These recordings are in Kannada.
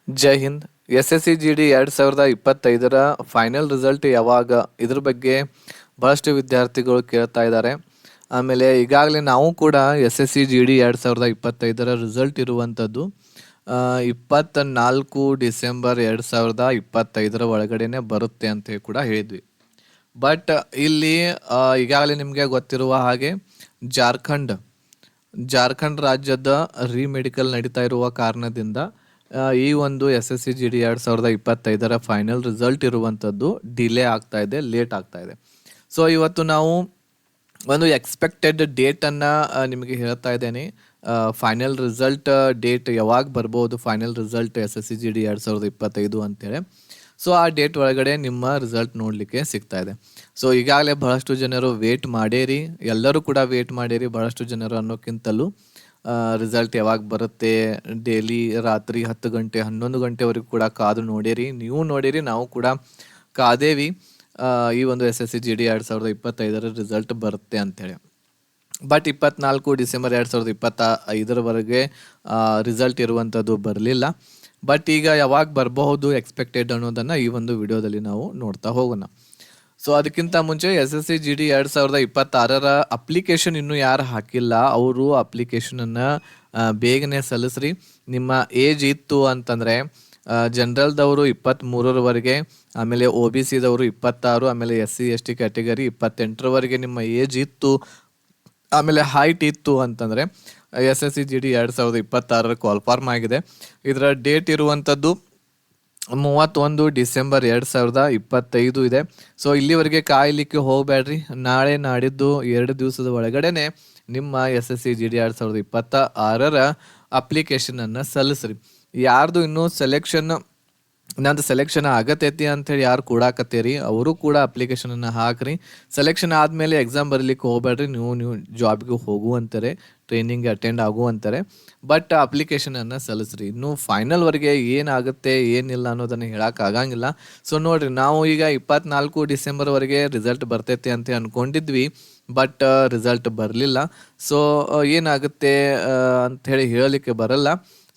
ಜೈ Hind. SSC GD 2025 final result ಯಾವಾಗ, ಇದ್ರ ಬಗ್ಗೆ ಬಹಳಷ್ಟು ವಿದ್ಯಾರ್ಥಿಗಳು ಕೇಳ್ತಾ ಇದ್ದಾರೆ. ಆಮೇಲೆ ಈಗಾಗಲೇ ನಾವು ಕೂಡ SSC GD 2025 ರಿಸಲ್ಟ್ ಇರುವಂಥದ್ದು 24 ಡಿಸೆಂಬರ್ 2025 ಒಳಗಡೆನೆ ಬರುತ್ತೆ ಅಂತ ಕೂಡ ಹೇಳಿದ್ವಿ. ಬಟ್ ಇಲ್ಲಿ ಈಗಾಗಲೇ ನಿಮಗೆ ಗೊತ್ತಿರುವ ಹಾಗೆ ಜಾರ್ಖಂಡ್ ರಾಜ್ಯದ ಮೆಡಿಕಲ್ ನಡೀತಾ ಇರುವ ಕಾರಣದಿಂದ ಈ ಒಂದು SSC GD 2025 ಫೈನಲ್ ರಿಸಲ್ಟ್ ಇರುವಂಥದ್ದು ಡಿಲೇ ಆಗ್ತಾ ಇದೆ, ಲೇಟ್ ಆಗ್ತಾ ಇದೆ. ಸೊ ಇವತ್ತು ನಾವು ಒಂದು ಎಕ್ಸ್ಪೆಕ್ಟೆಡ್ ಡೇಟನ್ನು ನಿಮಗೆ ಹೇಳ್ತಾ ಇದ್ದೇನೆ. ಫೈನಲ್ ರಿಸಲ್ಟ್ ಡೇಟ್ ಯಾವಾಗ ಬರ್ಬೋದು, ಫೈನಲ್ ರಿಸಲ್ಟ್ SSC GD 2025 ಅಂತೇಳಿ. ಸೊ ಆ ಡೇಟ್ ಒಳಗಡೆ ನಿಮ್ಮ ರಿಸಲ್ಟ್ ನೋಡಲಿಕ್ಕೆ ಸಿಗ್ತಾ ಇದೆ. ಸೊ ಈಗಾಗಲೇ ಬಹಳಷ್ಟು ಜನರು ವೇಟ್ ಮಾಡೇರಿ, ಎಲ್ಲರೂ ಕೂಡ ವೇಟ್ ಮಾಡೇರಿ. ಬಹಳಷ್ಟು ಜನರು ಅನ್ನೋಕ್ಕಿಂತಲೂ ರಿಸಲ್ಟ್ ಯಾವಾಗ ಬರುತ್ತೆ, ಡೈಲಿ ರಾತ್ರಿ 10 ಗಂಟೆ 11 ಗಂಟೆವರೆಗೂ ಕೂಡ ಕಾದು ನೋಡೇರಿ, ನೀವು ನೋಡಿರಿ, ನಾವು ಕೂಡ ಕಾದೇವಿ ಈ ಒಂದು SSC GD 2025 ರಿಸಲ್ಟ್ ಬರುತ್ತೆ ಅಂತೇಳಿ. ಬಟ್ 24 ಡಿಸೆಂಬರ್ 2025 ರಿಸಲ್ಟ್ ಇರುವಂಥದ್ದು ಬರಲಿಲ್ಲ. ಬಟ್ ಈಗ ಯಾವಾಗ ಬರಬಹುದು ಎಕ್ಸ್ಪೆಕ್ಟೆಡ್ ಅನ್ನೋದನ್ನು ಈ ಒಂದು ವಿಡಿಯೋದಲ್ಲಿ ನಾವು ನೋಡ್ತಾ ಹೋಗೋಣ. ಸೊ ಅದಕ್ಕಿಂತ ಮುಂಚೆ SSC GD 2026 ಅಪ್ಲಿಕೇಶನ್ ಇನ್ನೂ ಯಾರು ಹಾಕಿಲ್ಲ, ಅವರು ಅಪ್ಲಿಕೇಶನನ್ನು ಬೇಗನೆ ಸಲ್ಲಿಸ್ರಿ. ನಿಮ್ಮ ಏಜ್ ಇತ್ತು ಅಂತಂದರೆ ಜನರಲ್ದವರು 23ರವರೆಗೆ, ಆಮೇಲೆ OBCದವರು 26, ಆಮೇಲೆ SC ST ಕ್ಯಾಟಗರಿ 28ರವರೆಗೆ ನಿಮ್ಮ ಏಜ್ ಇತ್ತು, ಆಮೇಲೆ ಹೈಟ್ ಇತ್ತು ಅಂತಂದರೆ SSC GD 2026 ಕಾಲ್ಫಾರ್ಮ್ ಆಗಿದೆ. ಇದರ ಡೇಟ್ ಇರುವಂಥದ್ದು 31 ಡಿಸೆಂಬರ್ 2025 ಇದೆ. ಸೊ ಇಲ್ಲಿವರೆಗೆ ಕಾಯಲಿಕ್ಕೆ ಹೋಗಬೇಡ್ರಿ, ನಾಳೆ ನಾಡಿದ್ದು 2 ದಿವಸದ ಒಳಗಡೆನೆ ನಿಮ್ಮ SSC GD 2026 ಅಪ್ಲಿಕೇಶನನ್ನು ಸಲ್ಲಿಸ್ರಿ. ಯಾರ್ದು ಇನ್ನೂ ನಂದು ಸೆಲೆಕ್ಷನ್ ಆಗತೈತಿ ಅಂಥೇಳಿ ಯಾರು ಕೂಡಾಕತ್ತೀರಿ ಅವರು ಕೂಡ ಅಪ್ಲಿಕೇಶನನ್ನು ಹಾಕ್ರಿ. ಸೆಲೆಕ್ಷನ್ ಆದಮೇಲೆ ಎಕ್ಸಾಮ್ ಬರಲಿಕ್ಕೆ ಹೋಗಬೇಡ್ರಿ, ನೀವು ಜಾಬ್ಗೆ ಹೋಗುವಂತಾರೆ, ಟ್ರೈನಿಂಗ್ ಅಟೆಂಡ್ ಆಗುವಂತಾರೆ. ಬಟ್ ಅಪ್ಲಿಕೇಶನನ್ನು ಸಲ್ಲಿಸ್ರಿ. ಇನ್ನು ಫೈನಲ್ವರೆಗೆ ಏನಾಗುತ್ತೆ ಏನಿಲ್ಲ ಅನ್ನೋದನ್ನು ಹೇಳೋಕ್ಕಾಗಂಗಿಲ್ಲ. ಸೊ ನೋಡಿರಿ, ನಾವು ಈಗ 24 ಡಿಸೆಂಬರ್ವರೆಗೆ ರಿಸಲ್ಟ್ ಬರ್ತೈತೆ ಅಂತ ಅಂದ್ಕೊಂಡಿದ್ವಿ, ಬಟ್ ರಿಸಲ್ಟ್ ಬರಲಿಲ್ಲ. ಸೊ ಏನಾಗುತ್ತೆ ಅಂಥೇಳಿ ಹೇಳಲಿಕ್ಕೆ ಬರಲ್ಲ.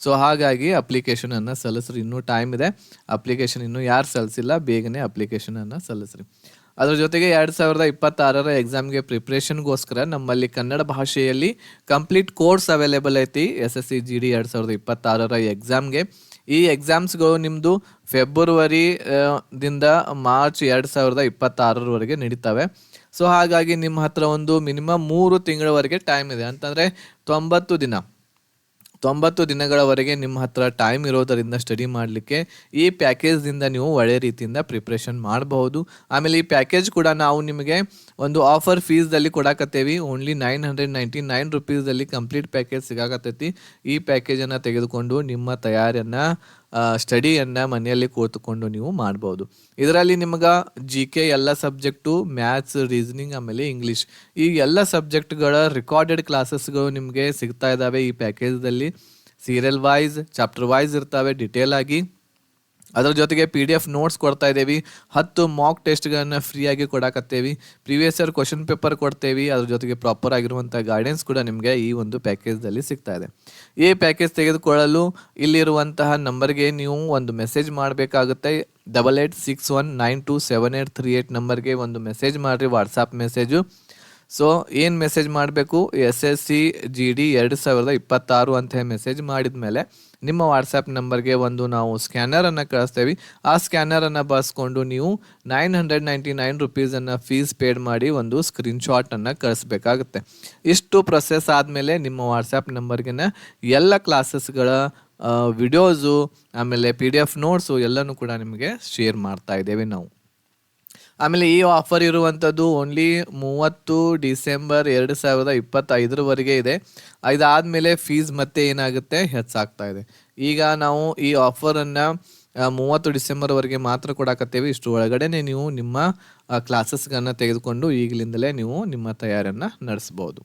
ಸೊ ಹಾಗಾಗಿ ಅಪ್ಲಿಕೇಶನನ್ನು ಸಲ್ಲಿಸ್ರಿ, ಇನ್ನೂ ಟೈಮ್ ಇದೆ. ಅಪ್ಲಿಕೇಶನ್ ಇನ್ನೂ ಯಾರು ಸಲ್ಲಿಸಿಲ್ಲ, ಬೇಗನೆ ಅಪ್ಲಿಕೇಶನನ್ನು ಸಲ್ಲಿಸ್ರಿ. ಅದ್ರ ಜೊತೆಗೆ 2026 ಎಕ್ಸಾಮ್ಗೆ ಪ್ರಿಪ್ರೇಷನ್ಗೋಸ್ಕರ ನಮ್ಮಲ್ಲಿ ಕನ್ನಡ ಭಾಷೆಯಲ್ಲಿ ಕಂಪ್ಲೀಟ್ ಕೋರ್ಸ್ ಅವೈಲೇಬಲ್ ಐತಿ SSC GD 2026 ಎಕ್ಸಾಮ್ಗೆ. ಈ ಎಕ್ಸಾಮ್ಸ್ಗಳು ನಿಮ್ಮದು ಫೆಬ್ರವರಿ ದಿಂದ ಮಾರ್ಚ್ 2026 ನಡೀತವೆ. ಸೊ ಹಾಗಾಗಿ ನಿಮ್ಮ ಹತ್ರ ಒಂದು ಮಿನಿಮಮ್ 3 ತಿಂಗಳವರೆಗೆ ಟೈಮ್ ಇದೆ. ಅಂತಂದರೆ 90 ದಿನಗಳವರೆಗೆ ನಿಮ್ಮ ಹತ್ರ ಟೈಮ್ ಇರೋದರಿಂದ ಸ್ಟಡಿ ಮಾಡಲಿಕ್ಕೆ ಈ ಪ್ಯಾಕೇಜ್ದಿಂದ ನೀವು ಒಳ್ಳೆ ರೀತಿಯಿಂದ ಪ್ರಿಪ್ರೇಷನ್ ಮಾಡಬಹುದು. ಆಮೇಲೆ ಈ ಪ್ಯಾಕೇಜ್ ಕೂಡ ನಾವು ನಿಮಗೆ ಒಂದು ಆಫರ್ ಫೀಸ್ದಲ್ಲಿ ಕೊಡಾಕತ್ತೇವಿ. ಓನ್ಲಿ 999 ರುಪೀಸಲ್ಲಿ ಕಂಪ್ಲೀಟ್ ಪ್ಯಾಕೇಜ್ ಸಿಗಾಕತ್ತೈತಿ. ಈ ಪ್ಯಾಕೇಜನ್ನು ತೆಗೆದುಕೊಂಡು ನಿಮ್ಮ ತಯಾರಿಯನ್ನು ಸ್ಟಡಿಯನ್ನು ಮನೆಯಲ್ಲಿ ಕೂತ್ಕೊಂಡು ನೀವು ಮಾಡ್ಬೋದು. ಇದರಲ್ಲಿ ನಿಮ್ಗೆ GK ಎಲ್ಲ ಸಬ್ಜೆಕ್ಟು, ಮ್ಯಾಥ್ಸ್, ರೀಸನಿಂಗ್, ಆಮೇಲೆ ಇಂಗ್ಲೀಷ್, ಈ ಎಲ್ಲ ಸಬ್ಜೆಕ್ಟ್ಗಳ ರೆಕಾರ್ಡೆಡ್ ಕ್ಲಾಸಸ್ಗಳು ನಿಮಗೆ ಸಿಗ್ತಾ ಇದ್ದಾವೆ ಈ ಪ್ಯಾಕೇಜ್ದಲ್ಲಿ. ಸೀರಿಯಲ್ ವೈಸ್, ಚಾಪ್ಟರ್ ವೈಸ್ ಇರ್ತವೆ ಡಿಟೇಲ್ ಆಗಿ. ಅದರ ಜೊತೆಗೆ PDF ನೋಟ್ಸ್ ಕೊಡ್ತಾ ಇದ್ದೇವೆ. 10 ಮಾಕ್ ಟೆಸ್ಟ್ಗಳನ್ನು ಫ್ರೀಯಾಗಿ ಕೊಡಾಕತ್ತೇವಿ. ಪ್ರೀವಿಯಸ್ ಇಯರ್ ಕ್ವಶನ್ ಪೇಪರ್ ಕೊಡ್ತೇವೆ. ಅದ್ರ ಜೊತೆಗೆ ಪ್ರಾಪರ್ ಆಗಿರುವಂಥ ಗೈಡೆನ್ಸ್ ಕೂಡ ನಿಮಗೆ ಈ ಒಂದು ಪ್ಯಾಕೇಜ್ದಲ್ಲಿ ಸಿಗ್ತಾ ಇದೆ. ಈ ಪ್ಯಾಕೇಜ್ ತೆಗೆದುಕೊಳ್ಳಲು ಇಲ್ಲಿರುವಂತಹ ನಂಬರ್ಗೆ ನೀವು ಒಂದು ಮೆಸೇಜ್ ಮಾಡಬೇಕಾಗುತ್ತೆ. 8861927838 ನಂಬರ್ಗೆ ಒಂದು ಮೆಸೇಜ್ ಮಾಡಿರಿ, ವಾಟ್ಸಾಪ್ ಮೆಸೇಜು. ಸೊ ಏನು ಮೆಸೇಜ್ ಮಾಡಬೇಕು, SSC GD 2026 ಅಂತ ಮೆಸೇಜ್ ಮಾಡಿದ ಮೇಲೆ ನಿಮ್ಮ ವಾಟ್ಸಪ್ ನಂಬರ್ಗೆ ಒಂದು ನಾವು ಸ್ಕ್ಯಾನರನ್ನು ಕಳಿಸ್ತೇವೆ. ಆ ಸ್ಕ್ಯಾನರನ್ನು ಬಳಸ್ಕೊಂಡು ನೀವು 999 ರುಪೀಸನ್ನು ಫೀಸ್ ಪೇಡ್ ಮಾಡಿ ಒಂದು ಸ್ಕ್ರೀನ್ಶಾಟನ್ನು ಕಳಿಸ್ಬೇಕಾಗುತ್ತೆ. ಇಷ್ಟು ಪ್ರೊಸೆಸ್ ಆದಮೇಲೆ ನಿಮ್ಮ ವಾಟ್ಸಪ್ ನಂಬರ್ಗೆ ಎಲ್ಲ ಕ್ಲಾಸಸ್ಗಳ ವಿಡಿಯೋಸು, ಆಮೇಲೆ PDF ನೋಟ್ಸು ಎಲ್ಲನೂ ಕೂಡ ನಿಮಗೆ ಶೇರ್ ಮಾಡ್ತಾ ಇದ್ದೇವೆ ನಾವು. ಆಮೇಲೆ ಈ ಆಫರ್ ಇರುವಂಥದ್ದು ಓನ್ಲಿ 30 ಡಿಸೆಂಬರ್ 2025 ಇದೆ. ಇದಾದಮೇಲೆ ಫೀಸ್ ಮತ್ತೆ ಏನಾಗುತ್ತೆ, ಹೆಚ್ಚಾಗ್ತಾ ಇದೆ. ಈಗ ನಾವು ಈ ಆಫರನ್ನು 30 ಡಿಸೆಂಬರ್ವರೆಗೆ ಮಾತ್ರ ಕೊಡಾಕತ್ತೇವೆ. ಇಷ್ಟು ಒಳಗಡೆ ನೀವು ನಿಮ್ಮ ಕ್ಲಾಸಸ್ಗಳನ್ನು ತೆಗೆದುಕೊಂಡು ಈಗಲಿಂದಲೇ ನೀವು ನಿಮ್ಮ ತಯಾರಿಯನ್ನು ನಡೆಸ್ಬೋದು.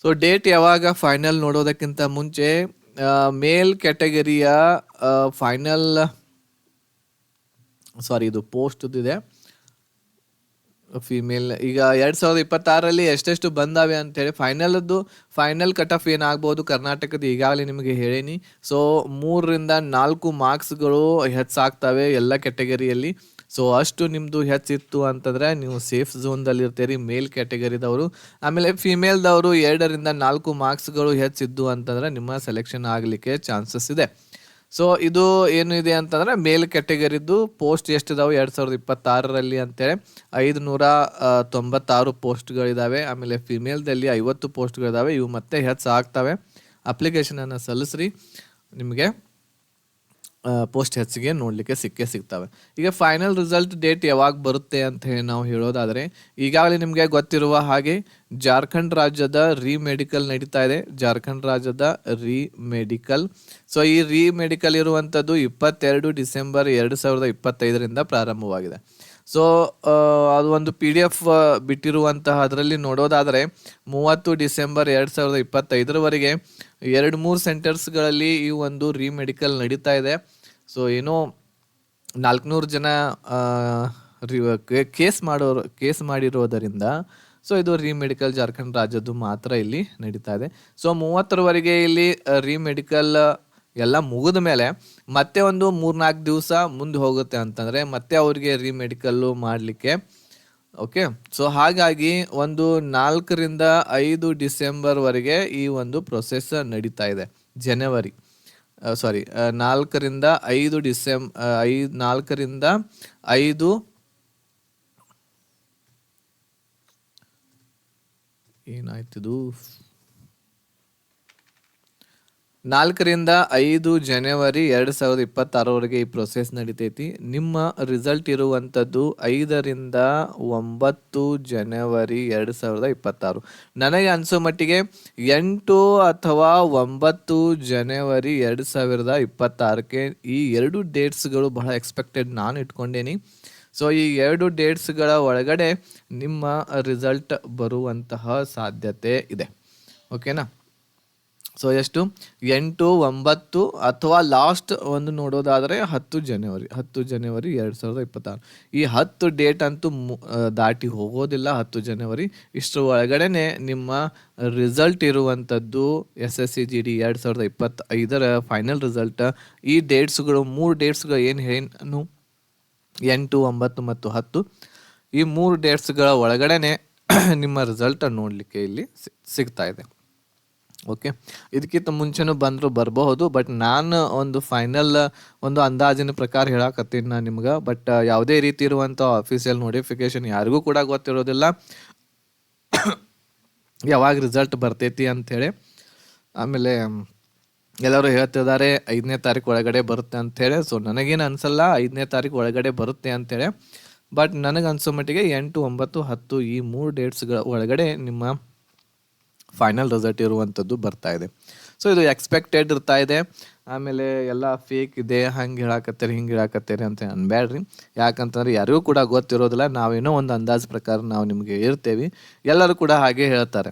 ಸೊ ಡೇಟ್ ಯಾವಾಗ ಫೈನಲ್ ನೋಡೋದಕ್ಕಿಂತ ಮುಂಚೆ ಮೇಲ್ ಕ್ಯಾಟಗರಿಯ ಇದು ಪೋಸ್ಟ್ ಇದೆ. ಫಿಮೇಲ್ ಈಗ 2026ರಲ್ಲಿ ಎಷ್ಟೆಷ್ಟು ಬಂದಾವೆ ಅಂತೇಳಿ ಫೈನಲ್ ಕಟ್ ಆಫ್ ಏನಾಗ್ಬೋದು ಕರ್ನಾಟಕದ ಈಗಾಗಲೇ ನಿಮಗೆ ಹೇಳೀನಿ. ಸೊ 3ರಿಂದ 4 ಮಾರ್ಕ್ಸ್ಗಳು ಹೆಚ್ಚಾಗ್ತವೆ ಎಲ್ಲ ಕೆಟಗರಿಯಲ್ಲಿ. ಸೊ ಅಷ್ಟು ನಿಮ್ಮದು ಹೆಚ್ಚಿತ್ತು ಅಂತಂದರೆ ನೀವು ಸೇಫ್ ಝೋನ್ದಲ್ಲಿ ಇರ್ತೀರಿ ಮೇಲ್ ಕ್ಯಾಟಗರಿದವರು. ಆಮೇಲೆ ಫಿಮೇಲ್ದವರು 2ರಿಂದ 4 ಮಾರ್ಕ್ಸ್ಗಳು ಹೆಚ್ಚಿದ್ದು ಅಂತಂದರೆ ನಿಮ್ಮ ಸೆಲೆಕ್ಷನ್ ಆಗಲಿಕ್ಕೆ ಚಾನ್ಸಸ್ ಇದೆ. ಸೊ ಇದು ಏನು ಇದೆ ಅಂತಂದರೆ ಮೇಲ್ ಕ್ಯಾಟಗರಿದ್ದು ಪೋಸ್ಟ್ ಎಷ್ಟಿದಾವೆ 2026ರಲ್ಲಿ ಅಂತೇಳಿ 596 ಪೋಸ್ಟ್ಗಳಿದ್ದಾವೆ. ಆಮೇಲೆ ಫಿಮೇಲ್ದಲ್ಲಿ 50 ಪೋಸ್ಟ್ಗಳಿದ್ದಾವೆ. ಇವು ಮತ್ತೆ ಹೆಚ್ಚಾಗ್ತವೆ. ಅಪ್ಲಿಕೇಶನನ್ನು ಸಲ್ಲಿಸ್ರಿ, ನಿಮಗೆ ಪೋಸ್ಟ್ ಹೆಚ್ಚಿಗೆ ನೋಡಲಿಕ್ಕೆ ಸಿಗ್ತವೆ. ಈಗ ಫೈನಲ್ ರಿಸಲ್ಟ್ ಡೇಟ್ ಯಾವಾಗ ಬರುತ್ತೆ ಅಂತ ಹೇಳಿ ನಾವು ಹೇಳೋದಾದರೆ, ಈಗಾಗಲೇ ನಿಮಗೆ ಗೊತ್ತಿರುವ ಹಾಗೆ ಜಾರ್ಖಂಡ್ ರಾಜ್ಯದ ಮೆಡಿಕಲ್ ನಡೀತಾ ಇದೆ. ಜಾರ್ಖಂಡ್ ರಾಜ್ಯದ ಮೆಡಿಕಲ್. ಸೊ ಈ ಮೆಡಿಕಲ್ ಇರುವಂಥದ್ದು 22 ಡಿಸೆಂಬರ್ 2025ರಿಂದ ಪ್ರಾರಂಭವಾಗಿದೆ. ಸೊ ಅದು ಒಂದು PDF ಬಿಟ್ಟಿರುವಂತಹ ಅದರಲ್ಲಿ ನೋಡೋದಾದರೆ 30 ಡಿಸೆಂಬರ್ 2025ರವರೆಗೆ 2-3 ಸೆಂಟರ್ಸ್ಗಳಲ್ಲಿ ಈ ಒಂದು ಮೆಡಿಕಲ್ ನಡೀತಾ ಇದೆ. ಸೊ ಏನೋ 400 ಜನ ಕೇಸ್ ಮಾಡಿರೋದರಿಂದ ಸೊ ಇದು ಮೆಡಿಕಲ್ ಜಾರ್ಖಂಡ್ ರಾಜ್ಯದ್ದು ಮಾತ್ರ ಇಲ್ಲಿ ನಡೀತಾ ಇದೆ. ಸೊ 30ರವರೆಗೆ ಇಲ್ಲಿ ಮೆಡಿಕಲ್ ಎಲ್ಲ ಮುಗಿದ ಮೇಲೆ ಮತ್ತೆ ಒಂದು 3-4 ದಿವಸ ಮುಂದೆ ಹೋಗುತ್ತೆ ಅಂತಂದರೆ ಮತ್ತೆ ಅವರಿಗೆ ಮೆಡಿಕಲ್ಲು ಮಾಡಲಿಕ್ಕೆ. ಓಕೆ, ಸೊ ಹಾಗಾಗಿ ಒಂದು 4ರಿಂದ 5 ಡಿಸೆಂಬರ್ವರೆಗೆ ಈ ಒಂದು ಪ್ರೊಸೆಸ್ ನಡೀತಾ ಇದೆ. 4ರಿಂದ 5 ಏನಾಯ್ತಿದು 4ರಿಂದ 5 ಜನವರಿ 2026ವರೆಗೆ ಈ ಪ್ರೊಸೆಸ್ ನಡೀತೈತಿ. ನಿಮ್ಮ ರಿಸಲ್ಟ್ ಇರುವಂಥದ್ದು 5ರಿಂದ 9 ಜನವರಿ 2026. ನನಗೆ ಅನಿಸೋ ಮಟ್ಟಿಗೆ 8 ಅಥವಾ 9 ಜನವರಿ 2026ಕ್ಕೆ ಈ 2 ಡೇಟ್ಸ್ಗಳು ಬಹಳ ಎಕ್ಸ್ಪೆಕ್ಟೆಡ್ ನಾನು ಇಟ್ಕೊಂಡೇನಿ. ಸೊ ಈ 2 ಡೇಟ್ಸ್ಗಳ ಒಳಗಡೆ ನಿಮ್ಮ ರಿಸಲ್ಟ್ ಬರುವಂತಹ ಸಾಧ್ಯತೆ ಇದೆ. ಓಕೆನಾ? ಸೊ ಎಷ್ಟು 8, 9 ಅಥವಾ ಲಾಸ್ಟ್ ಒಂದು ನೋಡೋದಾದರೆ 10 ಜನವರಿ 2026. ಈ 10 ಡೇಟ್ ಅಂತೂ ದಾಟಿ ಹೋಗೋದಿಲ್ಲ. 10 ಜನವರಿ ಇಷ್ಟರ ಒಳಗಡೆ ನಿಮ್ಮ ರಿಸಲ್ಟ್ ಇರುವಂಥದ್ದು SSC GD 2025ರ ಫೈನಲ್ ರಿಸಲ್ಟ್. ಈ ಡೇಟ್ಸ್ಗಳು 3 ಡೇಟ್ಸ್ಗಳು ಏನು ಹೇಳಿ ನಾನು 8, 9 ಮತ್ತು 10 ಈ 3 ಡೇಟ್ಸ್ಗಳ ಒಳಗಡೆ ನಿಮ್ಮ ರಿಸಲ್ಟ್ ನೋಡಲಿಕ್ಕೆ ಇಲ್ಲಿ ಸಿಗ್ತಾ ಇದೆ. ಓಕೆ, ಇದಕ್ಕಿಂತ ಮುಂಚೆನೂ ಬರಬಹುದು. ಬಟ್ ನಾನು ಒಂದು ಫೈನಲ್ ಒಂದು ಅಂದಾಜಿನ ಪ್ರಕಾರ ಹೇಳಕತ್ತೀನಿ ನಾನು ನಿಮ್ಗೆ. ಬಟ್ ಯಾವುದೇ ರೀತಿ ಇರುವಂಥ ಆಫೀಸಿಯಲ್ ನೋಟಿಫಿಕೇಶನ್ ಯಾರಿಗೂ ಕೂಡ ಗೊತ್ತಿರೋದಿಲ್ಲ ಯಾವಾಗ ರಿಸಲ್ಟ್ ಬರ್ತೈತಿ ಅಂಥೇಳಿ. ಆಮೇಲೆ ಎಲ್ಲರೂ ಹೇಳ್ತಿದ್ದಾರೆ 5ನೇ ತಾರೀಕು ಒಳಗಡೆ ಬರುತ್ತೆ ಅಂಥೇಳಿ. ಸೊ ನನಗೇನು ಅನಿಸಲ್ಲ 5ನೇ ತಾರೀಕು ಒಳಗಡೆ ಬರುತ್ತೆ ಅಂಥೇಳಿ. ಬಟ್ ನನಗೆ ಅನಿಸೋ ಮಟ್ಟಿಗೆ 8, 9, 10 ಈ 3 ಡೇಟ್ಸ್ಗಳ ಒಳಗಡೆ ನಿಮ್ಮ ಫೈನಲ್ ರಿಸಲ್ಟ್ ಇರುವಂಥದ್ದು ಬರ್ತಾ ಇದೆ. ಸೊ ಇದು ಎಕ್ಸ್ಪೆಕ್ಟೆಡ್ ಇರ್ತಾ ಇದೆ. ಆಮೇಲೆ ಎಲ್ಲ ಫೇಕ್ ಇದೆ, ಹಂಗೆ ಹೇಳಾಕತ್ತೀರಿ ಹಿಂಗೆ ಹೇಳಾಕತ್ತೀರಿ ಅಂತ ಅನ್ಬೇಡ್ರಿ. ಯಾಕಂತಂದ್ರೆ ಯಾರಿಗೂ ಕೂಡ ಗೊತ್ತಿರೋದಿಲ್ಲ. ನಾವೇನೋ ಒಂದು ಅಂದಾಜು ಪ್ರಕಾರ ನಾವು ನಿಮಗೆ ಇರ್ತೇವೆ. ಎಲ್ಲರೂ ಕೂಡ ಹಾಗೆ ಹೇಳ್ತಾರೆ,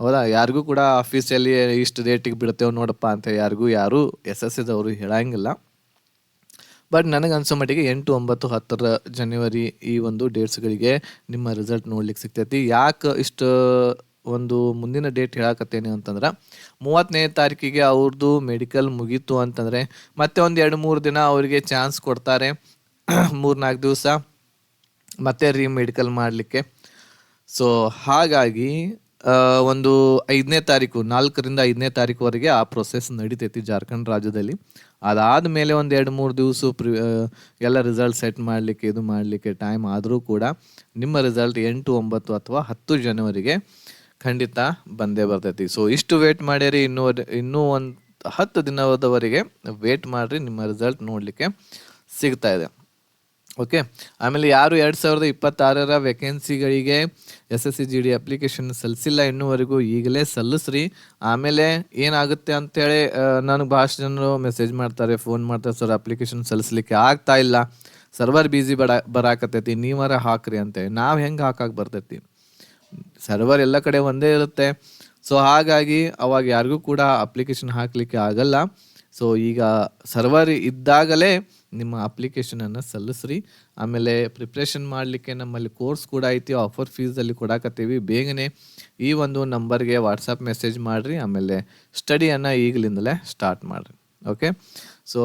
ಹೌದಾ? ಯಾರಿಗೂ ಕೂಡ ಆಫೀಸಲ್ಲಿ ಇಷ್ಟು ಡೇಟಿಗೆ ಬಿಡ್ತೇವೆ ನೋಡಪ್ಪ ಅಂತ ಯಾರು SSCದವರು ಹೇಳಂಗಿಲ್ಲ. ಬಟ್ ನನಗೆ ಅನ್ಸೋ ಮಟ್ಟಿಗೆ 8, 9, 10 ಜನವರಿ ಈ ಒಂದು ಡೇಟ್ಸ್ಗಳಿಗೆ ನಿಮ್ಮ ರಿಸಲ್ಟ್ ನೋಡ್ಲಿಕ್ಕೆ ಸಿಗ್ತೈತಿ. ಯಾಕೆ ಇಷ್ಟು ಒಂದು ಮುಂದಿನ ಡೇಟ್ ಹೇಳಕತ್ತೇನೆ ಅಂತಂದ್ರೆ 30ನೇ ತಾರೀಕಿಗೆ ಅವ್ರದ್ದು ಮೆಡಿಕಲ್ ಮುಗೀತು ಅಂತಂದರೆ ಮತ್ತೆ ಒಂದು 2-3 ದಿನ ಅವರಿಗೆ ಚಾನ್ಸ್ ಕೊಡ್ತಾರೆ. 3-4 ದಿವಸ ಮತ್ತೆ ಮೆಡಿಕಲ್ ಮಾಡಲಿಕ್ಕೆ. ಸೊ ಹಾಗಾಗಿ ಒಂದು 5ನೇ ತಾರೀಕು 4ರಿಂದ 5ನೇ ತಾರೀಕುವರೆಗೆ ಆ ಪ್ರೊಸೆಸ್ ನಡೀತೈತಿ ಜಾರ್ಖಂಡ್ ರಾಜ್ಯದಲ್ಲಿ. ಅದಾದಮೇಲೆ ಒಂದು 2-3 ದಿವಸ ಎಲ್ಲ ರಿಸಲ್ಟ್ ಸೆಟ್ ಮಾಡಲಿಕ್ಕೆ ಟೈಮ್ ಆದರೂ ಕೂಡ ನಿಮ್ಮ ರಿಸಲ್ಟ್ 8, 9 ಅಥವಾ 10 ಜನವರಿಗೆ ಖಂಡಿತ ಬಂದೇ ಬರ್ತೈತಿ. ಸೊ ಇಷ್ಟು ವೇಟ್ ಮಾಡ್ಯಾರಿ. ಇನ್ನೂ ಒಂದು 10 ದಿನದವರೆಗೆ ವೇಟ್ ಮಾಡಿರಿ, ನಿಮ್ಮ ರಿಸಲ್ಟ್ ನೋಡಲಿಕ್ಕೆ ಸಿಗ್ತಾ ಇದೆ. ಓಕೆ, ಆಮೇಲೆ ಯಾರು 2026ರ ವೇಕೆನ್ಸಿಗಳಿಗೆ SSC GD ಅಪ್ಲಿಕೇಶನ್ ಸಲ್ಲಿಸಿಲ್ಲ ಇನ್ನೂವರೆಗೂ ಈಗಲೇ ಸಲ್ಲಿಸ್ರಿ. ಆಮೇಲೆ ಏನಾಗುತ್ತೆ ಅಂತೇಳಿ ನನಗೆ ಭಾಳಷ್ಟು ಜನರು ಮೆಸೇಜ್ ಮಾಡ್ತಾರೆ, ಫೋನ್ ಮಾಡ್ತಾರೆ, ಸರ್ ಅಪ್ಲಿಕೇಶನ್ ಸಲ್ಲಿಸ್ಲಿಕ್ಕೆ ಆಗ್ತಾ ಇಲ್ಲ, ಸರ್ವರ್ ಬಿಸಿ ಬರಾಕತ್ತೈತಿ, ನೀವರ ಹಾಕ್ರಿ ಅಂತೇಳಿ. ನಾವು ಹೆಂಗೆ ಹಾಕಕ್ಕೆ ಬರ್ತೈತಿ? ಸರ್ವರ್ ಎಲ್ಲ ಕಡೆ ಒಂದೇ ಇರುತ್ತೆ. ಸೊ ಹಾಗಾಗಿ ಅವಾಗ ಯಾರಿಗೂ ಕೂಡ ಅಪ್ಲಿಕೇಶನ್ ಹಾಕಲಿಕ್ಕೆ ಆಗಲ್ಲ. ಸೊ ಈಗ ಸರ್ವರ್ ಇದ್ದಾಗಲೇ ನಿಮ್ಮ ಅಪ್ಲಿಕೇಶನನ್ನು ಸಲ್ಲಿಸ್ರಿ. ಆಮೇಲೆ ಪ್ರಿಪ್ರೇಷನ್ ಮಾಡಲಿಕ್ಕೆ ನಮ್ಮಲ್ಲಿ ಕೋರ್ಸ್ ಕೂಡ ಐತಿ, ಆಫರ್ ಫೀಸಲ್ಲಿ ಕೊಡಾಕತ್ತೀವಿ. ಬೇಗನೆ ಈ ಒಂದು ನಂಬರ್ಗೆ ವಾಟ್ಸಪ್ ಮೆಸೇಜ್ ಮಾಡಿರಿ. ಆಮೇಲೆ ಸ್ಟಡಿಯನ್ನು ಈಗಲಿಂದಲೇ ಸ್ಟಾರ್ಟ್ ಮಾಡಿರಿ. ಓಕೆ, ಸೊ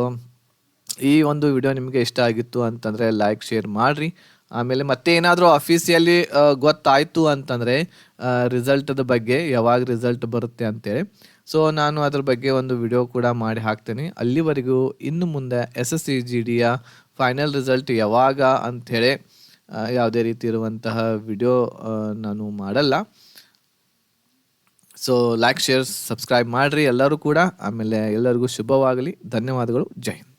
ಈ ಒಂದು ವಿಡಿಯೋ ನಿಮಗೆ ಇಷ್ಟ ಆಗಿತ್ತು ಅಂತಂದರೆ ಲೈಕ್ ಶೇರ್ ಮಾಡಿರಿ. ಆಮೇಲೆ ಮತ್ತೆ ಏನಾದರೂ ಅಫಿಸಿಯಲಿ ಗೊತ್ತಾಯಿತು ಅಂತಂದರೆ ರಿಸಲ್ಟದ ಬಗ್ಗೆ, ಯಾವಾಗ ರಿಸಲ್ಟ್ ಬರುತ್ತೆ ಅಂತೇಳಿ, ಸೊ ನಾನು ಅದ್ರ ಬಗ್ಗೆ ಒಂದು ವಿಡಿಯೋ ಕೂಡ ಮಾಡಿ ಹಾಕ್ತೇನೆ. ಅಲ್ಲಿವರೆಗೂ ಇನ್ನು ಮುಂದೆ SSCGDಯ ಫೈನಲ್ ರಿಸಲ್ಟ್ ಯಾವಾಗ ಅಂಥೇಳಿ ಯಾವುದೇ ರೀತಿ ಇರುವಂತಹ ವಿಡಿಯೋ ನಾನು ಮಾಡಲ್ಲ. ಸೊ ಲೈಕ್ ಶೇರ್ ಸಬ್ಸ್ಕ್ರೈಬ್ ಮಾಡಿರಿ ಎಲ್ಲರೂ ಕೂಡ. ಆಮೇಲೆ ಎಲ್ಲರಿಗೂ ಶುಭವಾಗಲಿ. ಧನ್ಯವಾದಗಳು. ಜೈ ಹಿಂದ್.